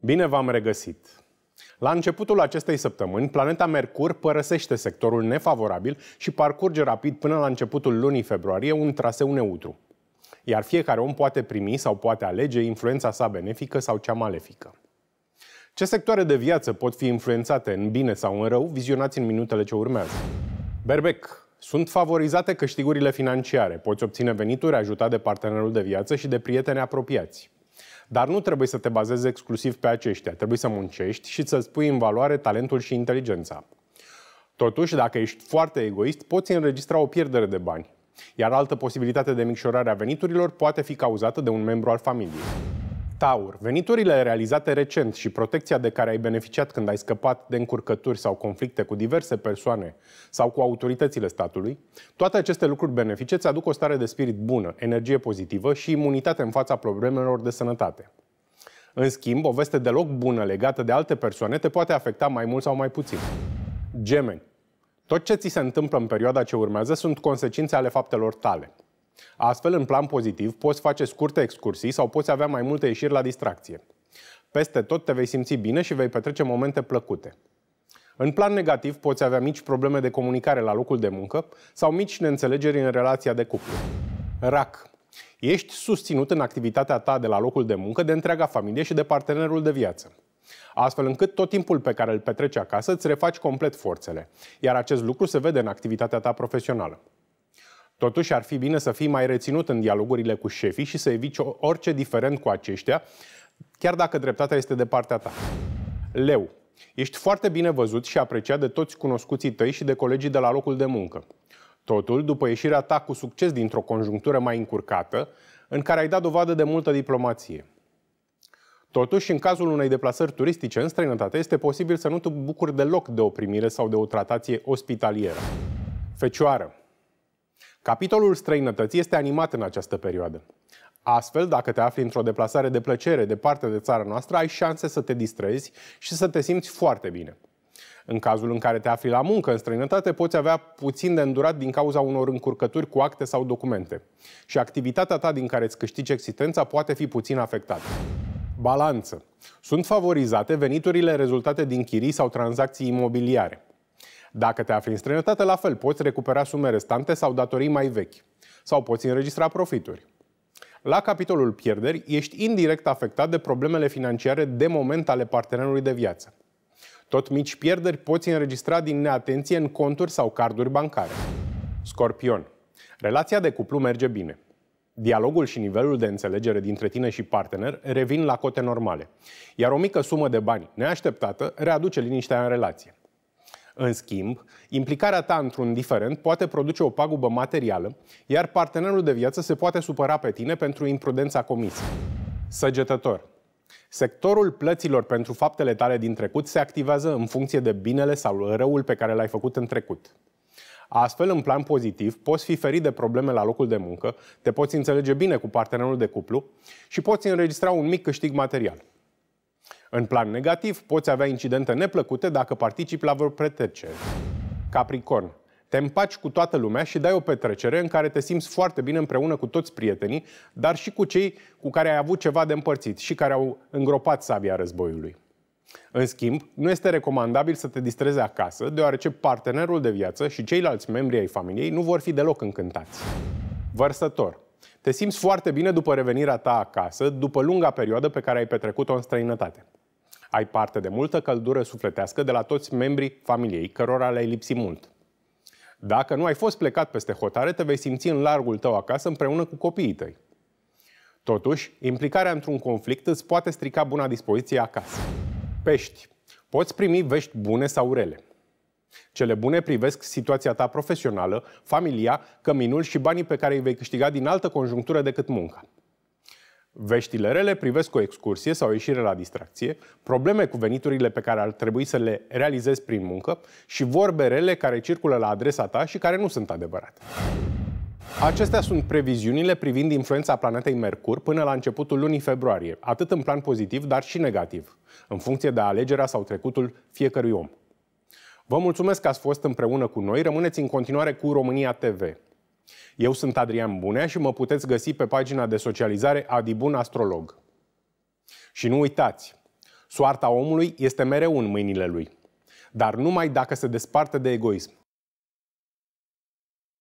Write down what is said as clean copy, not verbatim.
Bine v-am regăsit! La începutul acestei săptămâni, planeta Mercur părăsește sectorul nefavorabil și parcurge rapid până la începutul lunii februarie un traseu neutru. Iar fiecare om poate primi sau poate alege influența sa benefică sau cea malefică. Ce sectoare de viață pot fi influențate în bine sau în rău, vizionați în minutele ce urmează. Berbec. Sunt favorizate câștigurile financiare. Poți obține venituri ajutat de partenerul de viață și de prieteni apropiați. Dar nu trebuie să te bazezi exclusiv pe aceștia. Trebuie să muncești și să-ți pui în valoare talentul și inteligența. Totuși, dacă ești foarte egoist, poți înregistra o pierdere de bani. Iar altă posibilitate de micșorare a veniturilor poate fi cauzată de un membru al familiei. Taur. Veniturile realizate recent și protecția de care ai beneficiat când ai scăpat de încurcături sau conflicte cu diverse persoane sau cu autoritățile statului, toate aceste lucruri benefice îți aduc o stare de spirit bună, energie pozitivă și imunitate în fața problemelor de sănătate. În schimb, o veste deloc bună legată de alte persoane te poate afecta mai mult sau mai puțin. Gemeni. Tot ce ți se întâmplă în perioada ce urmează sunt consecințe ale faptelor tale. Astfel, în plan pozitiv, poți face scurte excursii sau poți avea mai multe ieșiri la distracție. Peste tot te vei simți bine și vei petrece momente plăcute. În plan negativ, poți avea mici probleme de comunicare la locul de muncă sau mici neînțelegeri în relația de cuplu. Rac. Ești susținut în activitatea ta de la locul de muncă de întreaga familie și de partenerul de viață. Astfel încât tot timpul pe care îl petreci acasă îți refaci complet forțele, iar acest lucru se vede în activitatea ta profesională. Totuși, ar fi bine să fii mai reținut în dialogurile cu șefii și să eviți orice diferent cu aceștia, chiar dacă dreptatea este de partea ta. Leu. Ești foarte bine văzut și apreciat de toți cunoscuții tăi și de colegii de la locul de muncă. Totul, după ieșirea ta cu succes dintr-o conjunctură mai încurcată, în care ai dat dovadă de multă diplomație. Totuși, în cazul unei deplasări turistice în străinătate, este posibil să nu te bucuri deloc de o primire sau de o tratație ospitalieră. Fecioară. Capitolul străinătății este animat în această perioadă. Astfel, dacă te afli într-o deplasare de plăcere departe de țara noastră, ai șanse să te distrezi și să te simți foarte bine. În cazul în care te afli la muncă în străinătate, poți avea puțin de îndurat din cauza unor încurcături cu acte sau documente. Și activitatea ta din care îți câștigi existența poate fi puțin afectată. Balanță. Sunt favorizate veniturile rezultate din chirii sau tranzacții imobiliare. Dacă te afli în străinătate, la fel, poți recupera sume restante sau datorii mai vechi. Sau poți înregistra profituri. La capitolul pierderi, ești indirect afectat de problemele financiare de moment ale partenerului de viață. Tot mici pierderi poți înregistra din neatenție în conturi sau carduri bancare. Scorpion. Relația de cuplu merge bine. Dialogul și nivelul de înțelegere dintre tine și partener revin la cote normale. Iar o mică sumă de bani neașteptată readuce liniștea în relație. În schimb, implicarea ta într-un diferend poate produce o pagubă materială, iar partenerul de viață se poate supăra pe tine pentru imprudența comisă. Săgetător. Sectorul plăților pentru faptele tale din trecut se activează în funcție de binele sau răul pe care l-ai făcut în trecut. Astfel, în plan pozitiv, poți fi ferit de probleme la locul de muncă, te poți înțelege bine cu partenerul de cuplu și poți înregistra un mic câștig material. În plan negativ, poți avea incidente neplăcute dacă participi la vreo petrecere. Capricorn. Te împaci cu toată lumea și dai o petrecere în care te simți foarte bine împreună cu toți prietenii, dar și cu cei cu care ai avut ceva de împărțit și care au îngropat sabia războiului. În schimb, nu este recomandabil să te distrezi acasă, deoarece partenerul de viață și ceilalți membri ai familiei nu vor fi deloc încântați. Vărsător. Te simți foarte bine după revenirea ta acasă, după lunga perioadă pe care ai petrecut-o în străinătate. Ai parte de multă căldură sufletească de la toți membrii familiei, cărora le-ai lipsit mult. Dacă nu ai fost plecat peste hotare, te vei simți în largul tău acasă împreună cu copiii tăi. Totuși, implicarea într-un conflict îți poate strica buna dispoziție acasă. Pești. Poți primi vești bune sau rele. Cele bune privesc situația ta profesională, familia, căminul și banii pe care îi vei câștiga din altă conjunctură decât munca. Veștile rele privesc o excursie sau o ieșire la distracție, probleme cu veniturile pe care ar trebui să le realizezi prin muncă și vorbe rele care circulă la adresa ta și care nu sunt adevărate. Acestea sunt previziunile privind influența planetei Mercur până la începutul lunii februarie, atât în plan pozitiv, dar și negativ, în funcție de alegerea sau trecutul fiecărui om. Vă mulțumesc că ați fost împreună cu noi, rămâneți în continuare cu România TV. Eu sunt Adrian Bunea și mă puteți găsi pe pagina de socializare Adi Bun Astrolog. Și nu uitați, Soarta omului este mereu în mâinile lui, dar numai dacă se desparte de egoism.